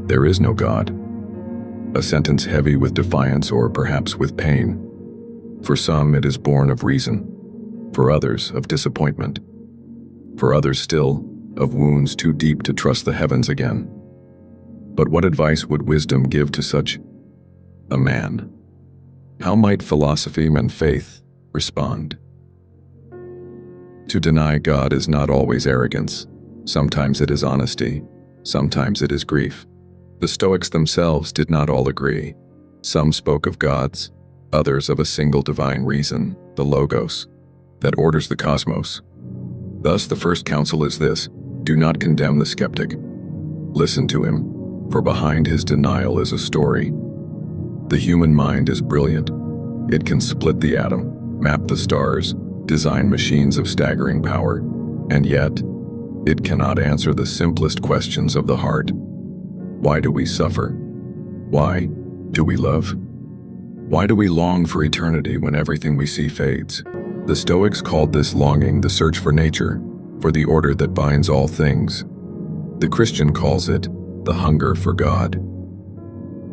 "There is no God." A sentence heavy with defiance or perhaps with pain. For some, it is born of reason. For others, of disappointment. For others still, of wounds too deep to trust the heavens again. But what advice would wisdom give to such a man? How might philosophy and faith respond? To deny God is not always arrogance. Sometimes it is honesty. Sometimes it is grief. The Stoics themselves did not all agree. Some spoke of gods, others of a single divine reason, the Logos, that orders the cosmos. Thus the first counsel is this: do not condemn the skeptic. Listen to him, for behind his denial is a story. The human mind is brilliant. It can split the atom, map the stars, design machines of staggering power, and yet, it cannot answer the simplest questions of the heart. Why do we suffer? Why do we love? Why do we long for eternity when everything we see fades? The Stoics called this longing the search for nature, for the order that binds all things. The Christian calls it the hunger for God.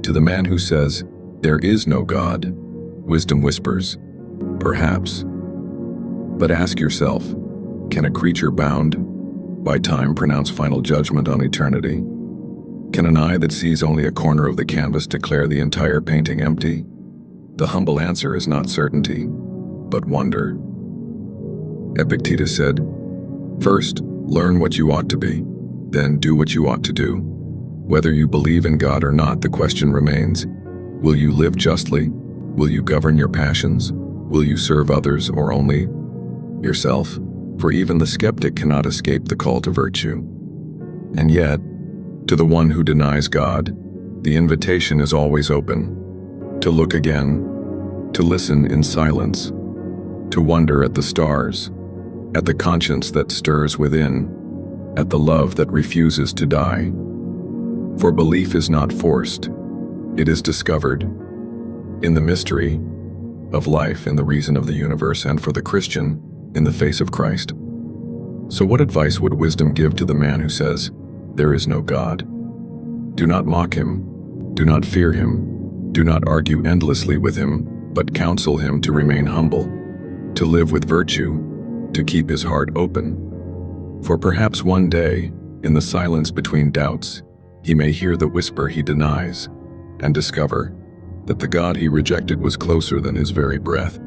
To the man who says, "There is no God," wisdom whispers, "Perhaps." But ask yourself, can a creature bound by time pronounce final judgment on eternity? Can an eye that sees only a corner of the canvas declare the entire painting empty? The humble answer is not certainty, but wonder. Epictetus said, "First, learn what you ought to be, then do what you ought to do." Whether you believe in God or not, the question remains, will you live justly? Will you govern your passions? Will you serve others or only yourself? For even the skeptic cannot escape the call to virtue. And yet, to the one who denies God, the invitation is always open. To look again, to listen in silence, to wonder at the stars, at the conscience that stirs within, at the love that refuses to die. For belief is not forced, it is discovered in the mystery of life, in the reason of the universe, and for the Christian, in the face of Christ. So what advice would wisdom give to the man who says, "There is no God"? Do not mock him, do not fear him, do not argue endlessly with him, but counsel him to remain humble, to live with virtue, to keep his heart open. For perhaps one day, in the silence between doubts, he may hear the whisper he denies, and discover that the God he rejected was closer than his very breath.